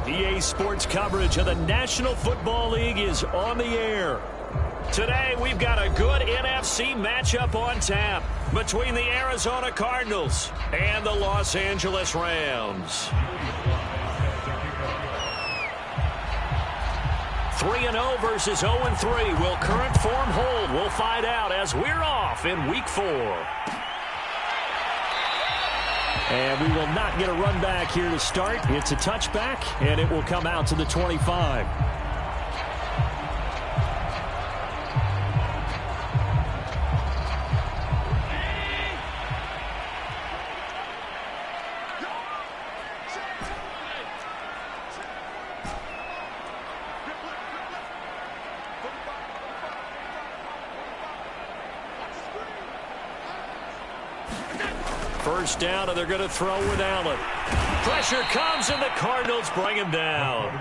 EA Sports coverage of the National Football League is on the air. Today, we've got a good NFC matchup on tap between the Arizona Cardinals and the Los Angeles Rams. 3-0 versus 0-3. Will current form hold? We'll find out as we're off in Week 4. And we will not get a run back here to start. It's a touchback, and it will come out to the 25. First down, and they're going to throw with Allen. Pressure comes, and the Cardinals bring him down.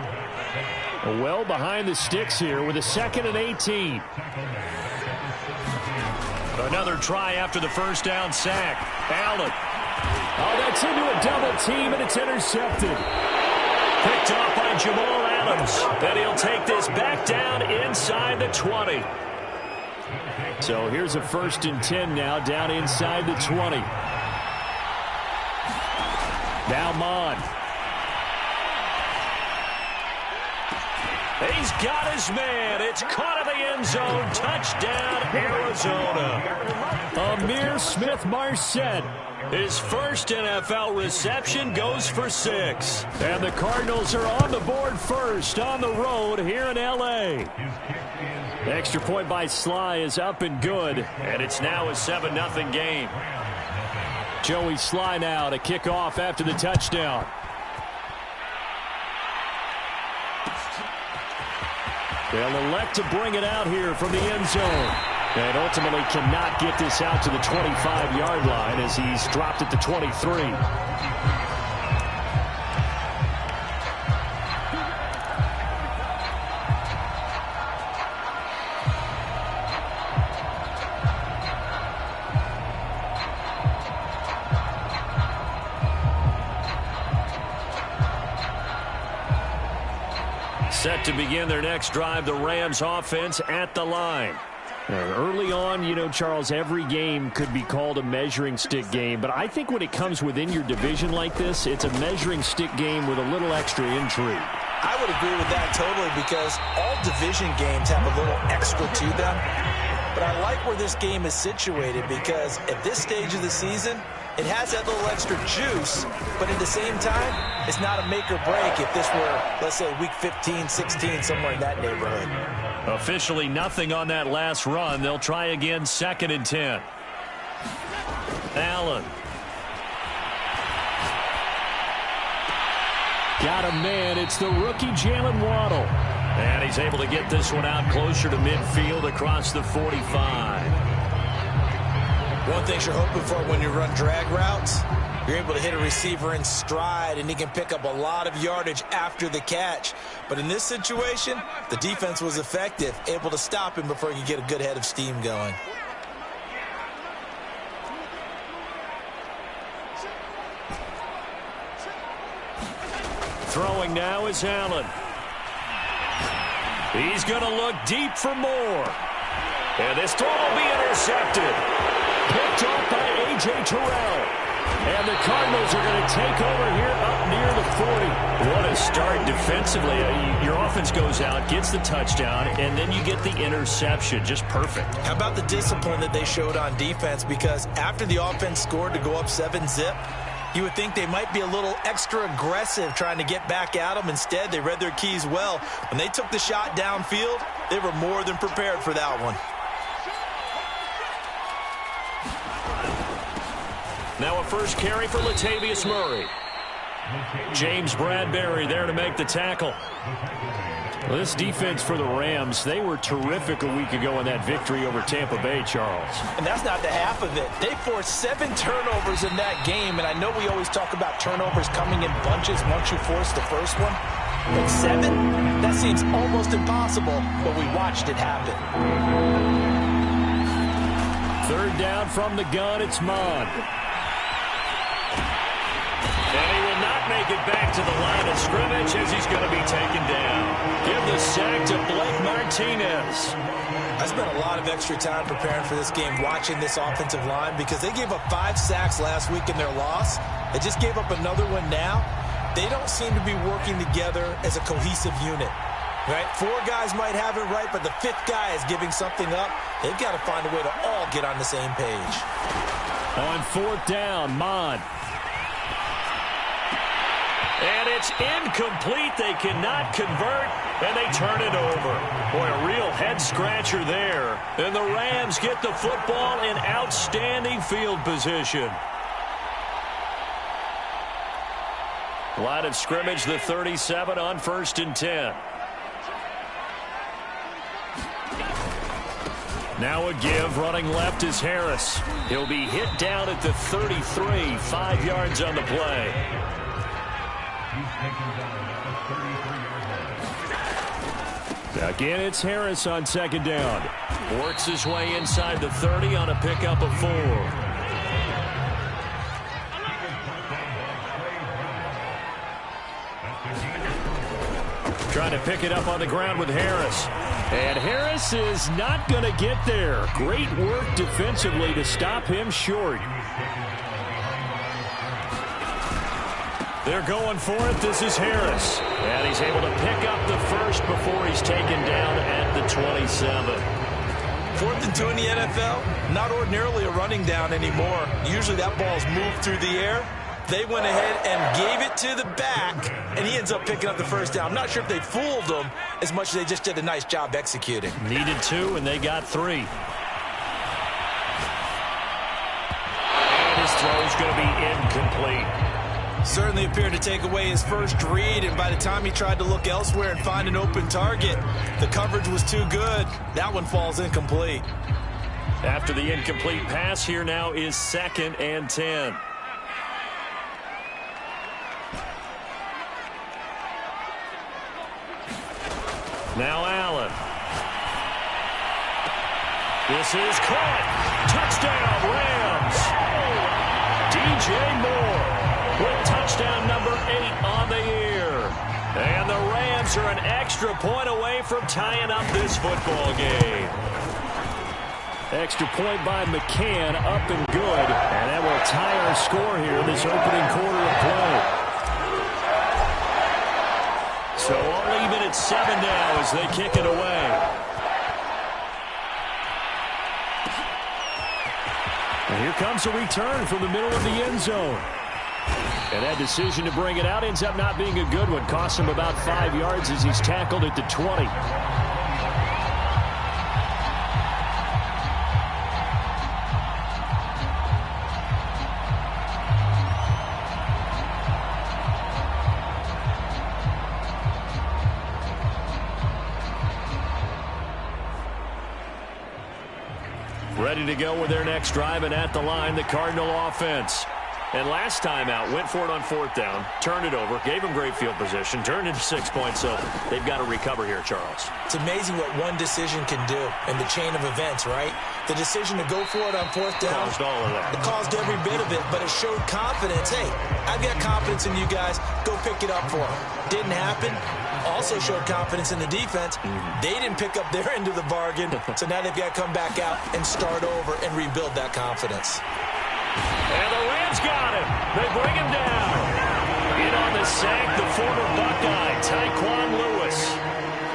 Well behind the sticks here with a 2nd and 18. Another try after the first down sack. Allen. Oh, that's into a double team, and it's intercepted. Picked off by Jamal Adams. And he'll take this back down inside the 20. So here's a 1st and 10 now down inside the 20. Now Mon. He's got his man. It's caught in the end zone. Touchdown, Arizona. Amir Smith-Marset. His first NFL reception goes for 6. And the Cardinals are on the board first on the road here in L.A. Extra point by Sly is up and good. And it's now a 7-0 game. Joey Sly now to kick off after the touchdown. They'll elect to bring it out here from the end zone. And ultimately cannot get this out to the 25-yard line as he's dropped at the 23. Set to begin their next drive, the Rams offense at the line. Early on, you know, Charles, every game could be called a measuring stick game. But I think when it comes within your division like this, it's a measuring stick game with a little extra intrigue. I would agree with that totally because all division games have a little extra to them. But I like where this game is situated because at this stage of the season, it has that little extra juice, but at the same time, it's not a make or break if this were, let's say, week 15, 16, somewhere in that neighborhood. Officially nothing on that last run. They'll try again, 2nd and 10. Allen. Got a man. It's the rookie Jalen Waddle. And he's able to get this one out closer to midfield across the 45. One thing you're hoping for when you run drag routes, you're able to hit a receiver in stride, and he can pick up a lot of yardage after the catch. But in this situation, the defense was effective, able to stop him before he could get a good head of steam going. Throwing now is Allen. He's going to look deep for more. And this throw will be intercepted. Picked off by A.J. Terrell. And the Cardinals are going to take over here up near the 40. What a start defensively. Your offense goes out, gets the touchdown, and then you get the interception. Just perfect. How about the discipline that they showed on defense? Because after the offense scored to go up 7-zip, you would think they might be a little extra aggressive trying to get back at them. Instead, they read their keys well. When they took the shot downfield, they were more than prepared for that one. Now a first carry for Latavius Murray. James Bradbury there to make the tackle. Well, this defense for the Rams, they were terrific a week ago in that victory over Tampa Bay, Charles. And that's not the half of it. They forced 7 turnovers in that game, and I know we always talk about turnovers coming in bunches once you force the first one. But 7? That seems almost impossible, but we watched it happen. 3rd down from the gun, it's Mon. And he will not not make it back to the line of scrimmage as he's going to be taken down. Give the sack to Blake Martinez. I spent a lot of extra time preparing for this game, watching this offensive line, because they gave up 5 sacks last week in their loss. They just gave up another one now. They don't seem to be working together as a cohesive unit. Right? 4 guys might have it right, but the 5th guy is giving something up. They've got to find a way to all get on the same page. On 4th down, Mon. And it's incomplete. They cannot convert, and they turn it over. Boy, a real head-scratcher there. And the Rams get the football in outstanding field position. Line of scrimmage, the 37 on 1st and 10. Now a give, running left is Harris. He'll be hit down at the 33, 5 yards on the play. Again, it's Harris on 2nd down. Works his way inside the 30 on a pickup of 4. Trying to pick it up on the ground with Harris. And Harris is not going to get there. Great work defensively to stop him short. They're going for it. This is Harris. And he's able to pick up the first before he's taken down at the 27. 4th and 2 in the NFL, not ordinarily a running down anymore. Usually that ball's moved through the air. They went ahead and gave it to the back, and he ends up picking up the first down. I'm not sure if they fooled him as much as they just did a nice job executing. Needed 2, and they got 3. And his throw's going to be incomplete. Certainly appeared to take away his first read, and by the time he tried to look elsewhere and find an open target, the coverage was too good. That one falls incomplete. After the incomplete pass, here now is 2nd and 10. Now Allen. This is caught. Touchdown, Rams. DJ Moore with touchdown number 8 on the year. And the Rams are an extra point away from tying up this football game. Extra point by McCann, up and good. And that will tie our score here in this opening quarter of play. So all even at 7 now as they kick it away. And here comes a return from the middle of the end zone. And that decision to bring it out ends up not being a good one. Costs him about 5 yards as he's tackled at the 20. Ready to go with their next drive, and at the line, the Cardinal offense. And last time out, went for it on 4th down, turned it over, gave them great field position, turned into 6 points, so they've got to recover here, Charles. It's amazing what one decision can do in the chain of events, right? The decision to go for it on 4th down. Caused all of that. It caused every bit of it, but it showed confidence. Hey, I've got confidence in you guys. Go pick it up for them. Didn't happen. Also showed confidence in the defense. They didn't pick up their end of the bargain, so now they've got to come back out and start over and rebuild that confidence. And the Rams got him. They bring him down. In on the sack, the former Buckeye, Tyquan Lewis.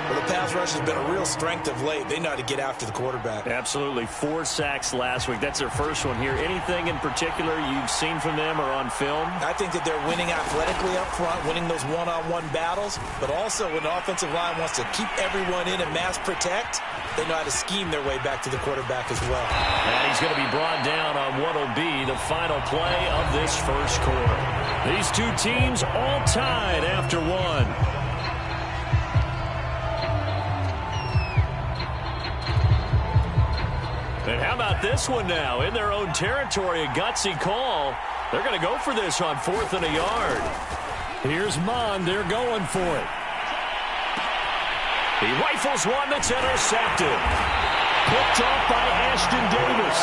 Well, the pass rush has been a real strength of late. They know how to get after the quarterback. Absolutely. 4 sacks last week. That's their first one here. Anything in particular you've seen from them or on film? I think that they're winning athletically up front, winning those one-on-one battles, but also when the offensive line wants to keep everyone in and mass protect, they know how to scheme their way back to the quarterback as well. And he's going to be brought down on what will be the final play of this first quarter. These two teams all tied after 1. And how about this one now? In their own territory, a gutsy call. They're going to go for this on 4th and a yard. Here's Mon. They're going for it. He rifles one that's intercepted. Picked off by Ashton Davis.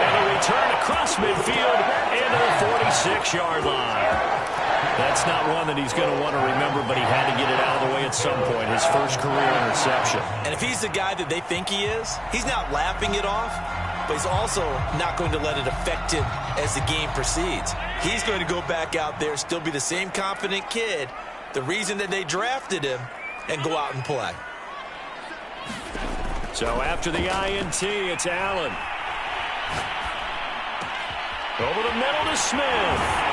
And a return across midfield into the 46-yard line. That's not one that he's going to want to remember, but he had to get it out of the way at some point, his first career interception. And if he's the guy that they think he is, he's not laughing it off, but he's also not going to let it affect him as the game proceeds. He's going to go back out there, still be the same confident kid, the reason that they drafted him, and go out and play. So after the INT, it's Allen. Over the middle to Smith.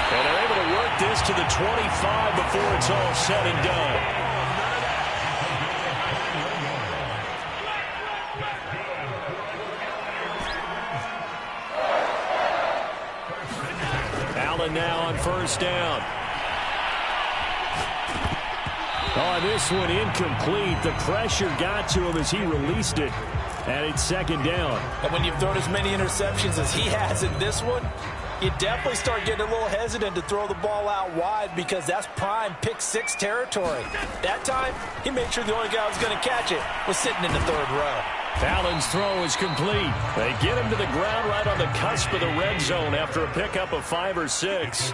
And they're able to work this to the 25 before it's all said and done. Allen now on first down. Oh, this one incomplete. The pressure got to him as he released it. And it's second down. And when you've thrown as many interceptions as he has in this one, you definitely start getting a little hesitant to throw the ball out wide because that's prime pick six territory. That time, he made sure the only guy who was going to catch it was sitting in the third row. Allen's throw is complete. They get him to the ground right on the cusp of the red zone after a pickup of 5 or 6.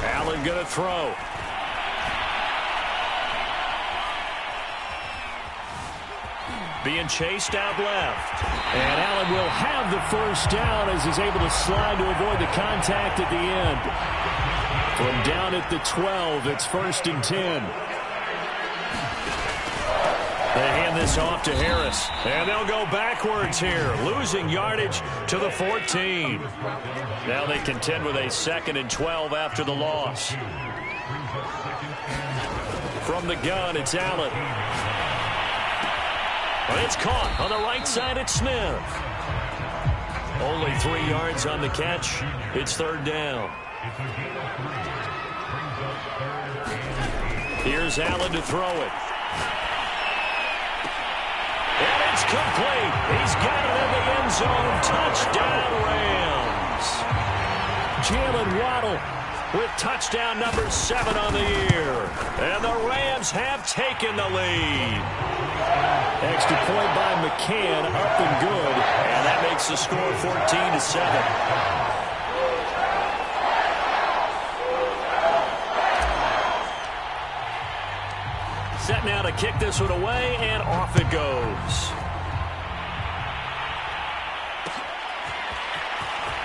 Allen going to throw. Being chased out left. And Allen will have the first down as he's able to slide to avoid the contact at the end. From down at the 12, it's 1st and 10. They hand this off to Harris. And they'll go backwards here, losing yardage to the 14. Now they contend with a 2nd and 12 after the loss. From the gun, it's Allen. But it's caught on the right side at Smith. Only 3 yards on the catch. It's 3rd down. Here's Allen to throw it. And it's complete. He's got it in the end zone. Touchdown, Rams. Jalen Waddle with touchdown number 7 on the year. And the Rams have taken the lead. Extra point by McCann, up and good. And that makes the score 14-7. Set now to kick this one away, and off it goes.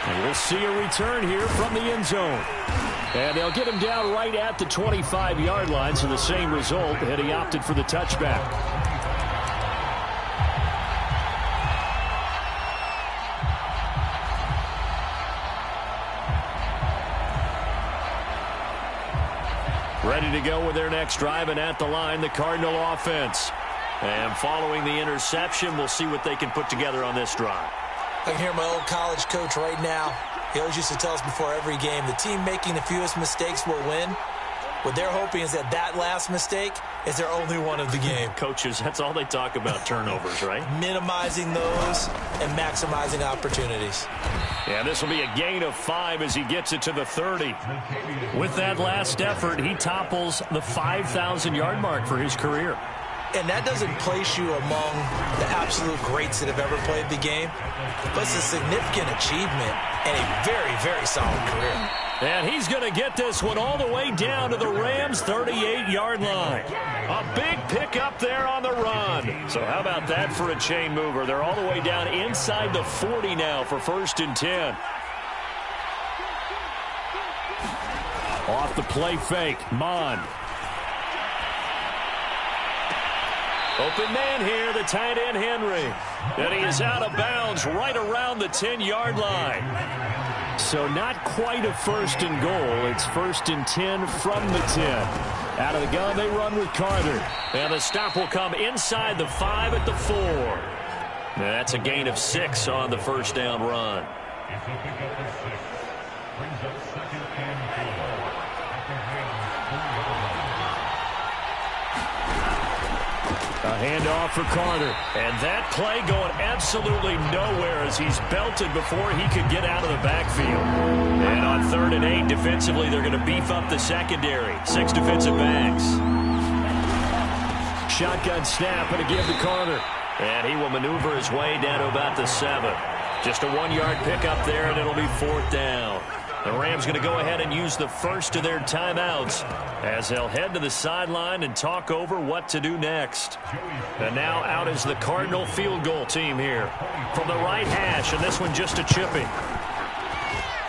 And we'll see a return here from the end zone. And they'll get him down right at the 25-yard line, so the same result, and he opted for the touchback. Ready to go with their next drive, and at the line, the Cardinal offense. And following the interception, we'll see what they can put together on this drive. I can hear my old college coach right now. He always used to tell us before every game, the team making the fewest mistakes will win. What they're hoping is that that last mistake is their only one of the game. Coaches, that's all they talk about, turnovers, right? Minimizing those and maximizing opportunities. Yeah, this will be a gain of 5 as he gets it to the 30. With that last effort, he topples the 5,000-yard mark for his career. And that doesn't place you among the absolute greats that have ever played the game, but it's a significant achievement and a very, very solid career. And he's going to get this one all the way down to the Rams' 38-yard line. A big pickup there on the run. So how about that for a chain mover? They're all the way down inside the 40 now for 1st and 10. Off the play fake, Mond. Open man here, the tight end Henry. And he is out of bounds right around the 10-yard line. So not quite a 1st and goal. It's 1st and 10 from the 10. Out of the gun, they run with Carter. And the stop will come inside the 5 at the 4. And that's a gain of 6 on the 1st down run. A handoff for Carter. And that play going absolutely nowhere as he's belted before he could get out of the backfield. And on 3rd and 8, defensively, they're going to beef up the secondary. 6 defensive backs. Shotgun snap and a give to Carter. And he will maneuver his way down to about the 7. Just a 1-yard pickup there, and it'll be 4th down. The Rams going to go ahead and use the first of their timeouts as they'll head to the sideline and talk over what to do next. And now out is the Cardinal field goal team here from the right hash, and this one just a chipping.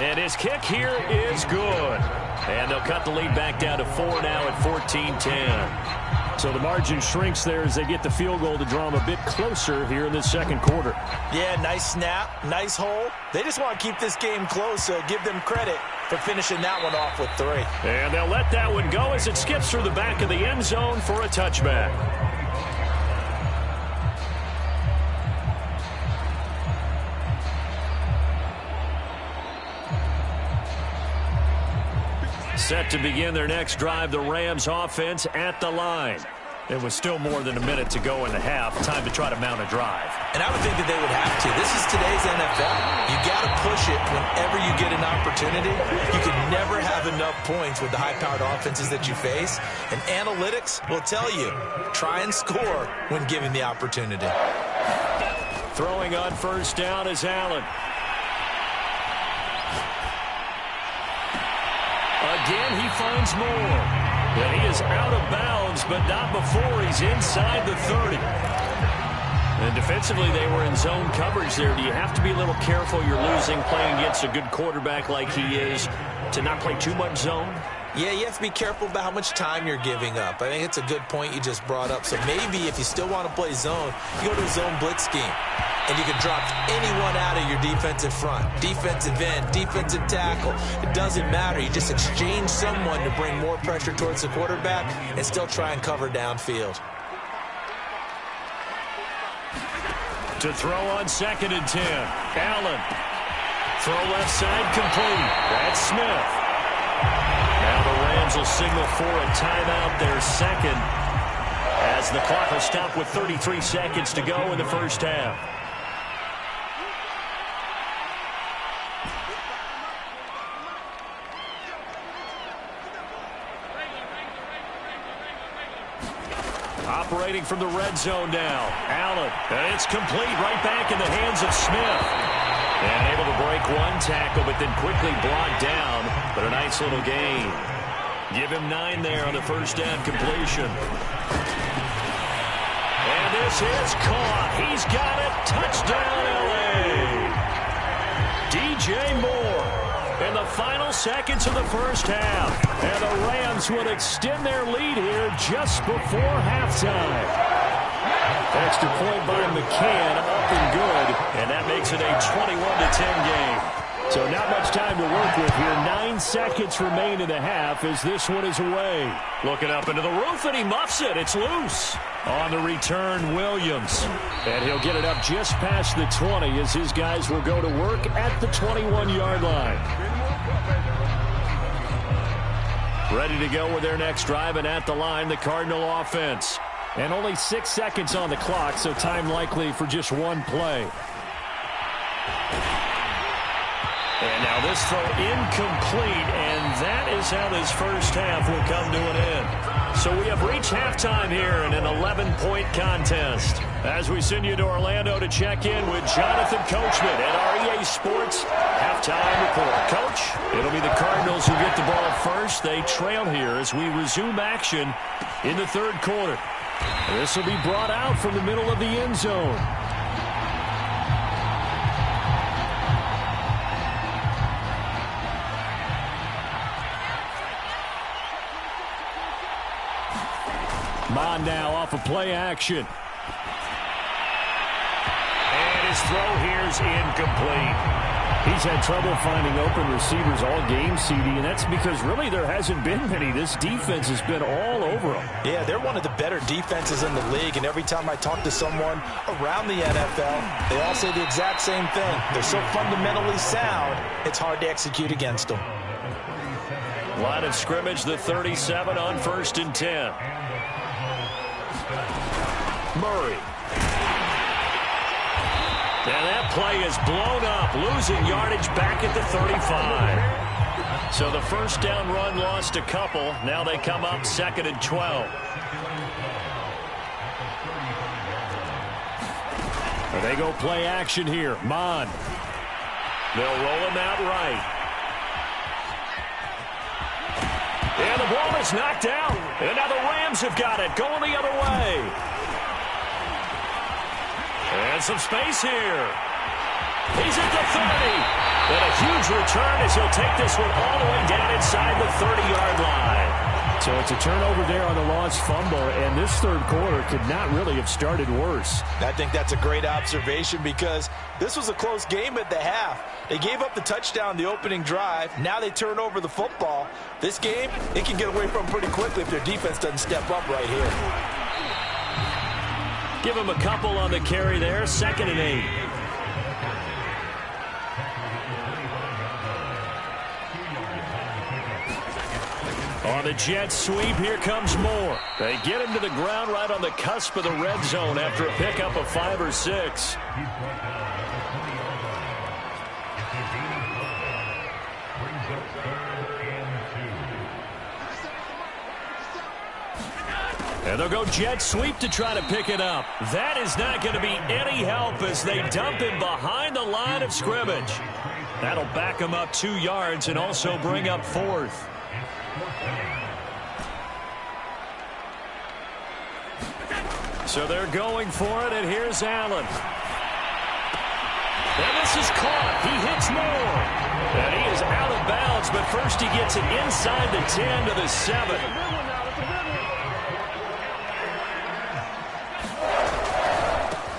And his kick here is good. And they'll cut the lead back down to 4 now at 14-10. So the margin shrinks there as they get the field goal to draw them a bit closer here in this second quarter. Yeah, nice snap, nice hole. They just want to keep this game close, so give them credit for finishing that one off with 3. And they'll let that one go as it skips through the back of the end zone for a touchback. Set to begin their next drive, the Rams offense at the line. It was still more than a minute to go in the half. Time to try to mount a drive. And I would think that they would have to. This is today's NFL. You got to push it whenever you get an opportunity. You can never have enough points with the high-powered offenses that you face. And analytics will tell you, try and score when given the opportunity. Throwing on first down is Allen. Again, he finds more. And he is out of bounds, but not before he's inside the 30. And defensively, they were in zone coverage there. Do you have to be a little careful you're losing playing against a good quarterback like he is to not play too much zone? Yeah, you have to be careful about how much time you're giving up. I think it's a good point you just brought up. So maybe if you still want to play zone, you go to a zone blitz scheme. And you can drop anyone out of your defensive front. Defensive end, defensive tackle. It doesn't matter. You just exchange someone to bring more pressure towards the quarterback and still try and cover downfield. To throw on 2nd and 10. Allen. Throw left side complete. That's Smith. Now the Rams will signal for a timeout, their second, as the clock will stop with 33 seconds to go in the first half. Operating from the red zone now. Allen. And it's complete right back in the hands of Smith. And able to break one tackle, but then quickly brought down. But a nice little gain. Give him 9 there on the first down completion. And this is caught. He's got it. Touchdown, L.A. DJ Moore in the final seconds of the first half. And the Rams would extend their lead here just before halftime. Extra point by McCann, up and good. And that makes it a 21-10 game. So not much time to work with here. 9 seconds remain in the half as this one is away. Looking up into the roof, and he muffs it. It's loose. On the return, Williams. And he'll get it up just past the 20 as his guys will go to work at the 21-yard line. Ready to go with their next drive, and at the line, the Cardinal offense. And only 6 seconds on the clock, so time likely for just one play. And now this throw incomplete, and that is how this first half will come to an end. So we have reached halftime here in an 11-point contest. As we send you to Orlando to check in with Jonathan Coachman at our EA Sports halftime report. Coach, it'll be the Cardinals who get the ball first. They trail here as we resume action in the third quarter. This will be brought out from the middle of the end zone. Mon now off of play action. And his throw here is incomplete. He's had trouble finding open receivers all game, CD, and that's because really there hasn't been many. This defense has been all over them. Yeah, they're one of the better defenses in the league, and every time I talk to someone around the NFL, they all say the exact same thing. They're so fundamentally sound, it's hard to execute against them. Line of scrimmage, the 37 on 1st and 10. Murray. And that play is blown up, losing yardage back at the 35. So the first down run lost a couple. Now they come up 2nd and 12. They go play action here. Mon They'll roll him out right. And the ball is knocked out. And now the Rams have got it, going the other way. And some space here. He's at the 30. And a huge return as he'll take this one all the way down inside the 30-yard line. So it's a turnover there on the lost fumble, and this third quarter could not really have started worse. I think that's a great observation because this was a close game at the half. They gave up the touchdown the opening drive. Now they turn over the football. This game, it can get away from pretty quickly if their defense doesn't step up right here. Give him a couple on the carry there, 2nd and 8. On the jet sweep, here comes Moore. They get him to the ground right on the cusp of the red zone after a pickup of 5 or 6. And they'll go jet sweep to try to pick it up. That is not going to be any help as they dump him behind the line of scrimmage. That'll back him up 2 yards and also bring up 4th. So they're going for it, and here's Allen. And this is caught. He hits Moore. And he is out of bounds, but first he gets it inside the 10 to the 7.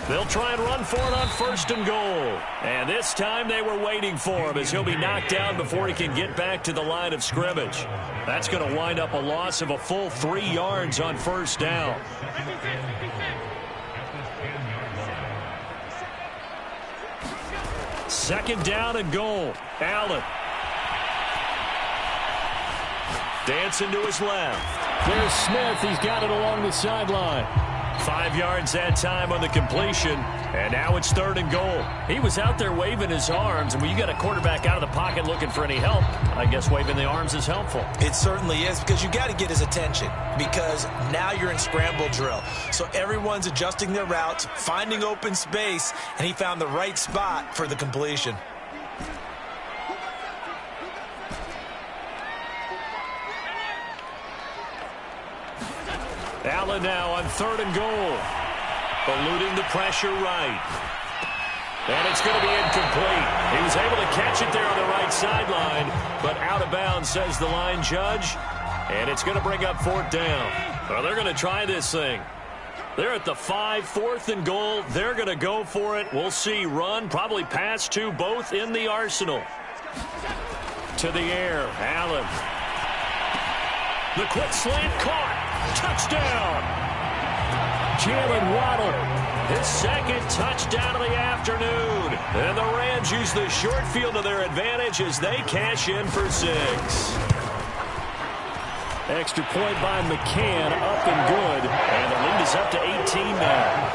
They'll try and run for it on 1st and goal. And this time they were waiting for him as he'll be knocked down before he can get back to the line of scrimmage. That's going to wind up a loss of a full 3 yards on 1st down. Second down and goal. Allen. Dancing to his left. There's Smith. He's got it along the sideline. 5 yards that time on the completion, and now it's 3rd and goal. He was out there waving his arms, and when you got a quarterback out of the pocket looking for any help, I guess waving the arms is helpful. It certainly is, because you got to get his attention, because now you're in scramble drill. So everyone's adjusting their routes, finding open space, and he found the right spot for the completion. Allen now on 3rd and goal. Eluding the pressure right. And it's going to be incomplete. He was able to catch it there on the right sideline, but out of bounds, says the line judge. And it's going to bring up 4th down. Well, they're going to try this thing. They're at the 5, 4th and goal. They're going to go for it. We'll see. Run, probably pass to both in the arsenal. To the air, Allen. The quick slant caught. Touchdown! Jalen Waddle, his 2nd touchdown of the afternoon. And the Rams use the short field to their advantage as they cash in for 6. Extra point by McCann, up and good. And the lead is up to 18 now.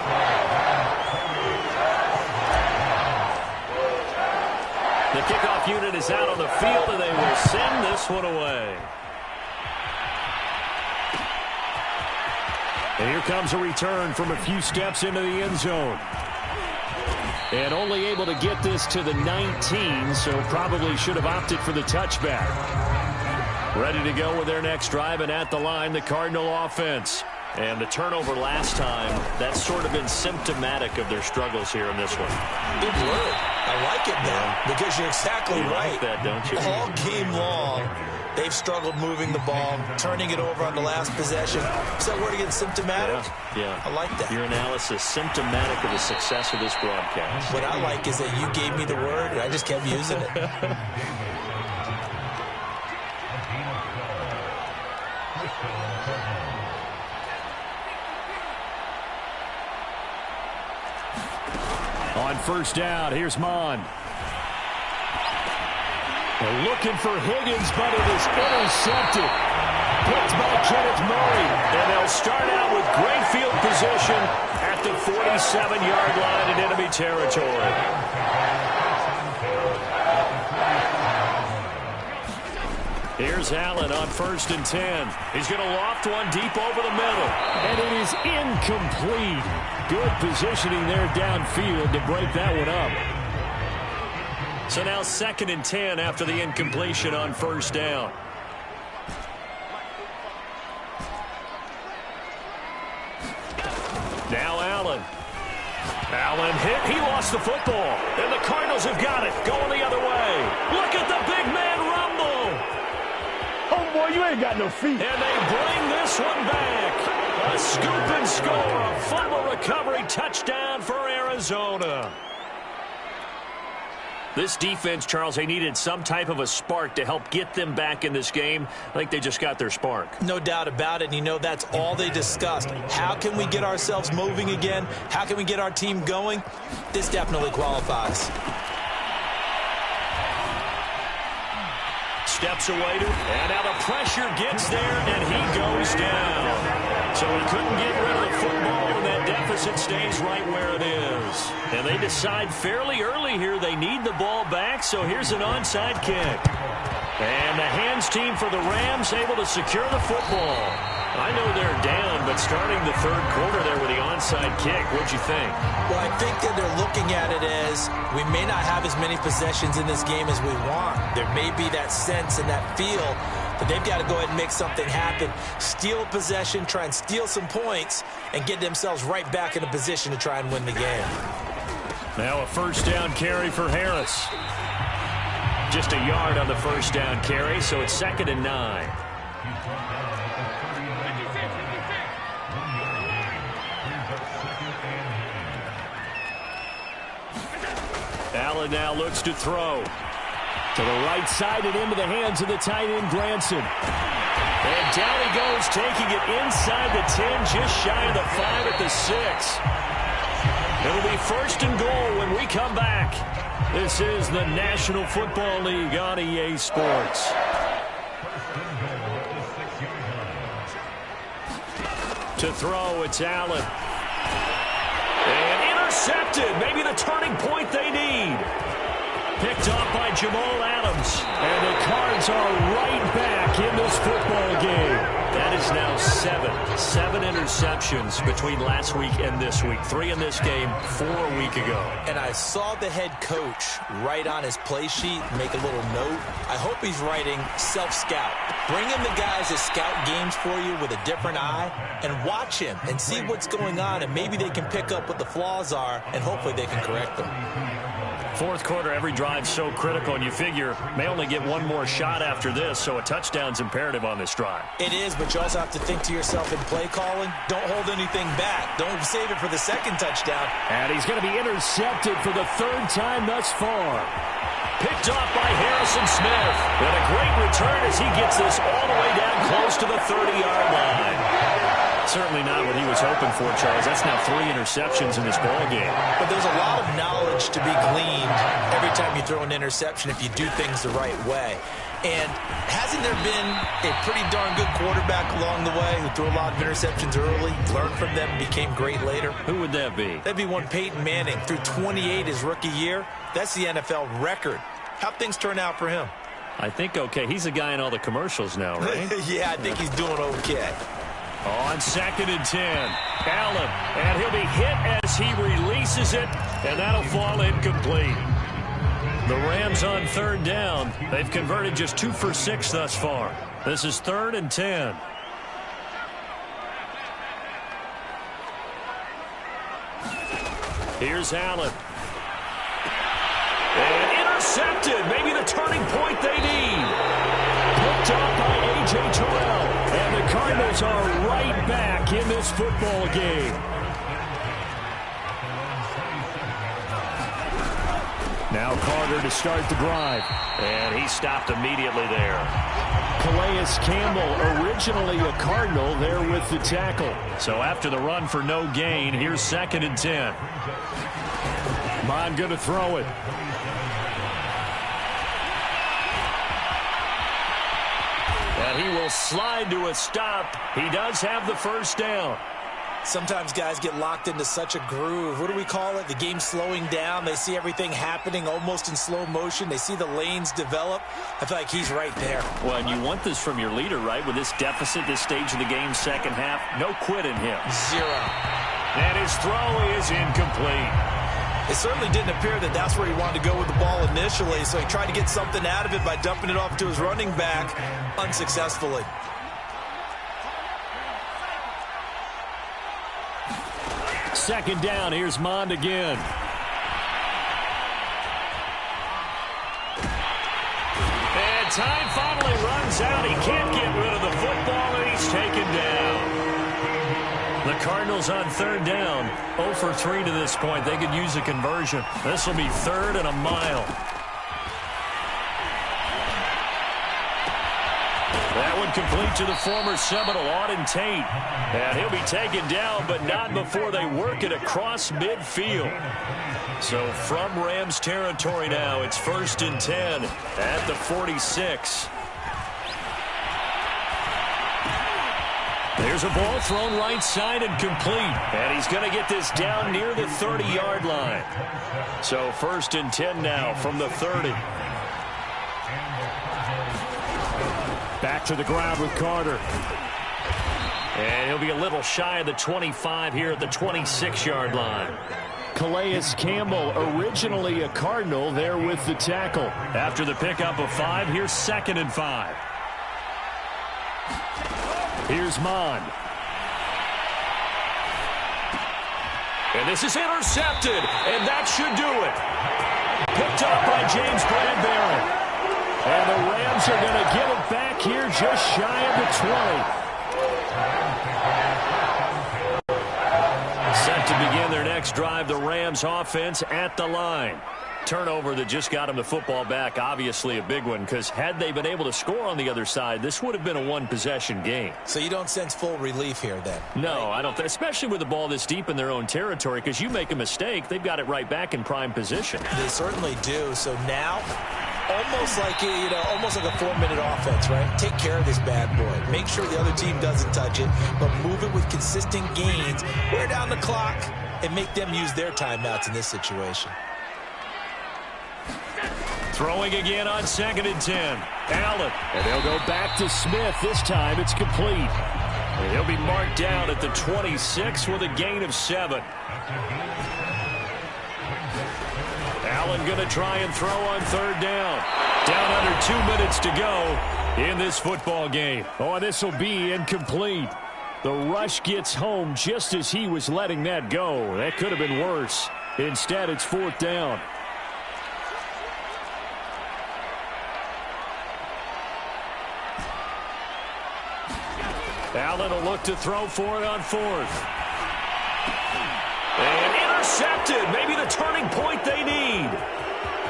The kickoff unit is out on the field, and they will send this one away. And here comes a return from a few steps into the end zone. And only able to get this to the 19, so probably should have opted for the touchback. Ready to go with their next drive, and at the line, the Cardinal offense. And the turnover last time, that's sort of been symptomatic of their struggles here in this one. Good word. I like it now, because you're exactly right. Like that, don't you? All game long, they've struggled moving the ball, turning it over on the last possession. Is that word again, symptomatic? Yeah. I like that. Your analysis, symptomatic of the success of this broadcast. What I like is that you gave me the word, and I just kept using it. On 1st down, here's Mon. They're looking for Higgins, but it is intercepted. Picked by Kenneth Murray. And they'll start out with great field position at the 47-yard line in enemy territory. Here's Allen on 1st and 10. He's going to loft one deep over the middle. And it is incomplete. Good positioning there downfield to break that one up. So now 2nd and 10 after the incompletion on first down. Now Allen. Allen hit. He lost the football. And the Cardinals have got it. Going the other way. Look at the big man rumble. Oh, boy, you ain't got no feet. And they bring this one back. A scoop and score. A fumble recovery touchdown for Arizona. This defense, Charles, they needed some type of a spark to help get them back in this game. I think they just got their spark. No doubt about it. And you know, that's all they discussed. How can we get ourselves moving again? How can we get our team going? This definitely qualifies. Steps away to, and now the pressure gets there, and he goes down. So he couldn't get rid of the football, and that deficit stays right where it is. And they decide fairly early here they need the ball back, so here's an onside kick. And the hands team for the Rams able to secure the football. I know they're down, but starting the third quarter there with the onside kick, what'd you think? Well, I think that they're looking at it as we may not have as many possessions in this game as we want. There may be that sense and that feel, but they've got to go ahead and make something happen. Steal possession, try and steal some points, and get themselves right back in a position to try and win the game. Now a first down carry for Harris. Just a yard on the first down carry, so it's 2nd and 9. Allen now looks to throw. To the right side and into the hands of the tight end, Granson. And down he goes, taking it inside the 10, just shy of the 5 at the 6. It'll be 1st and goal when we come back. This is the National Football League on EA Sports. To throw, it's Allen. And intercepted. Maybe the turning point they need. Picked off by Jamal Adams. And the Cards are right back in this football game. That is now 7 interceptions between last week and this week. 3 in this game, 4 a week ago. And I saw the head coach write on his play sheet, make a little note. I hope he's writing self-scout. Bring in the guys that scout games for you with a different eye and watch him and see what's going on, and maybe they can pick up what the flaws are, and hopefully they can correct them. Fourth quarter, every drive's so critical, and you figure may only get one more shot after this, so a touchdown's imperative on this drive. It is, but you also have to think to yourself in play calling, don't hold anything back. Don't save it for the second touchdown. And he's going to be intercepted for the 3rd time thus far. Picked off by Harrison Smith. And a great return as he gets this all the way down close to the 30-yard line. Certainly not what he was hoping for, Charles. That's now 3 interceptions in this ball game. But there's a lot of knowledge to be gleaned every time you throw an interception if you do things the right way. And hasn't there been a pretty darn good quarterback along the way who threw a lot of interceptions early, learned from them, became great later? Who would that be? That'd be one Peyton Manning. Threw 28 his rookie year. That's the NFL record. How'd things turn out for him? I think okay. He's a guy in all the commercials now, right? Yeah, I think he's doing okay. On 2nd and 10, Allen, and he'll be hit as he releases it, and that'll fall incomplete. The Rams on 3rd down. They've converted just 2 for 6 thus far. This is 3rd and 10. Here's Allen. And intercepted. Maybe the turning point they need. Picked off by A.J. Terrell. And the Cardinals are right back in this football game. Now Carter to start the drive. And he stopped immediately there. Calais Campbell, originally a Cardinal, there with the tackle. So after the run for no gain, here's 2nd and 10. Mond going to throw it. And he will slide to a stop. He does have the first down. Sometimes guys get locked into such a groove. What do we call it? The game slowing down. They see everything happening almost in slow motion. They see the lanes develop. I feel like he's right there. Well, and you want this from your leader, right? With this deficit, this stage of the game, second half, no quit in him. 0. And his throw is incomplete. It certainly didn't appear that that's where he wanted to go with the ball initially, so he tried to get something out of it by dumping it off to his running back unsuccessfully. Second down, here's Mond again. And time finally runs out. He can't get rid of the football, and he's taken down. The Cardinals on third down, 0 for 3 to this point. They could use a conversion. This will be 3rd and a mile. That one complete to the former Seminole, Auden Tate. And he'll be taken down, but not before they work it across midfield. So from Rams territory now, it's 1st and 10 at the 46. There's a ball thrown right side and complete. And he's going to get this down near the 30-yard line. So 1st and 10 now from the 30. Back to the ground with Carter. And he'll be a little shy of the 25 here at the 26-yard line. Calais Campbell, originally a Cardinal, there with the tackle. After the pickup of 5, here's 2nd and 5. Here's Mond. And this is intercepted, and that should do it. Picked up by James Bradbury. And the Rams are going to get it back here just shy of the 20. Set to begin their next drive, the Rams offense at the line. Turnover that just got them the football back, obviously a big one, because had they been able to score on the other side, this would have been a one-possession game. So you don't sense full relief here then? No, I don't, especially with the ball this deep in their own territory, because you make a mistake, they've got it right back in prime position. They certainly do. So now, almost like almost like a 4-minute offense, right? Take care of this bad boy. Make sure the other team doesn't touch it, but move it with consistent gains. Wear down the clock and make them use their timeouts in this situation. Throwing again on 2nd and 10. Allen. And they'll go back to Smith. This time it's complete. And he'll be marked down at the 26 with a gain of 7. Allen going to try and throw on 3rd down. Down under 2 minutes to go in this football game. Oh, and this will be incomplete. The rush gets home just as he was letting that go. That could have been worse. Instead, it's 4th down. Allen will look to throw for it on 4th. And intercepted. Maybe the turning point they need.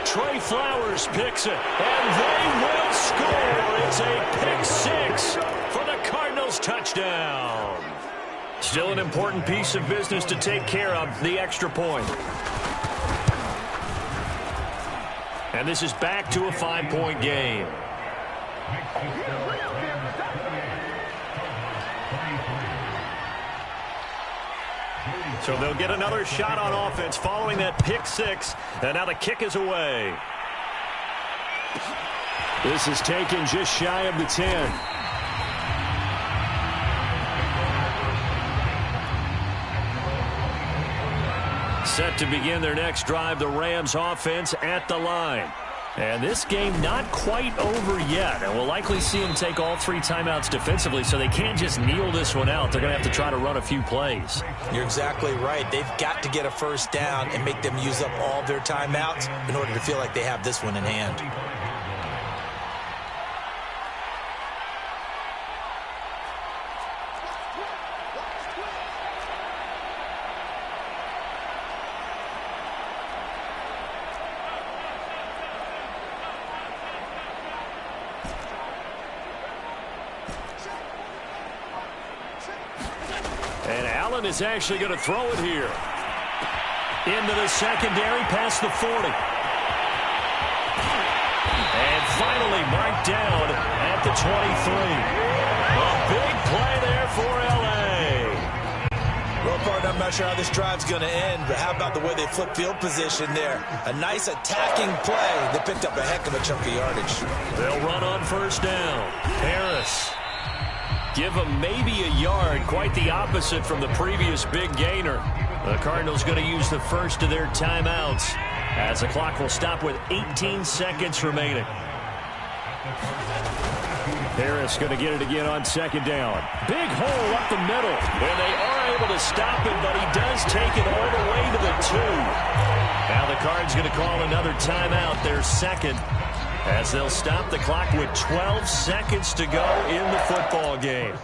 Trey Flowers picks it. And they will score. It's a pick 6 for the Cardinals touchdown. Still an important piece of business to take care of, the extra point. And this is back to a 5-point game. So they'll get another shot on offense following that pick 6. And now the kick is away. This is taken just shy of the 10. Set to begin their next drive, the Rams offense at the line. And this game not quite over yet. And we'll likely see them take all 3 timeouts defensively, so they can't just kneel this one out. They're going to have to try to run a few plays. You're exactly right. They've got to get a 1st down and make them use up all their timeouts in order to feel like they have this one in hand. Is actually going to throw it here. Into the secondary past the 40. And finally marked down at the 23. A big play there for L.A. Well, partner, I'm not sure how this drive's going to end, but how about the way they flip field position there? A nice attacking play. They picked up a heck of a chunk of yardage. They'll run on 1st down. Harris Give him maybe a yard, quite the opposite from the previous big gainer. The Cardinals going to use the first of their timeouts as the clock will stop with 18 seconds remaining. Harris going to get it again on second down. Big hole up the middle. And they are able to stop him, but he does take it all the way to the 2. Now the Cards going to call another timeout, their second, as they'll stop the clock with 12 seconds to go in the football game.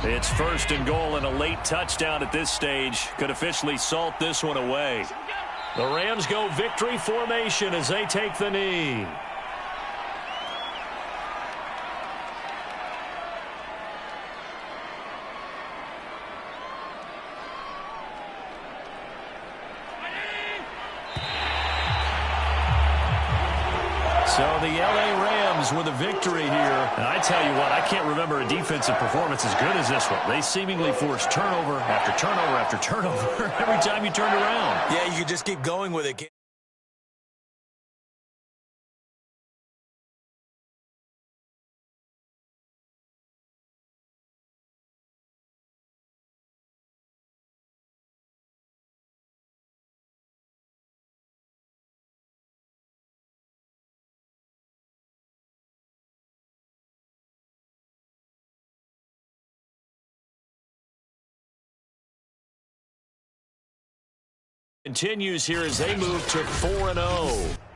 It's first and goal, and a late touchdown at this stage could officially salt this one away. The Rams go victory formation as they take the knee. So the L.A. Rams with a victory here. And I tell you what, I can't remember a defensive performance as good as this one. They seemingly forced turnover after turnover after turnover every time you turned around. Yeah, you could just keep going with it. Continues here as they move to 4-0.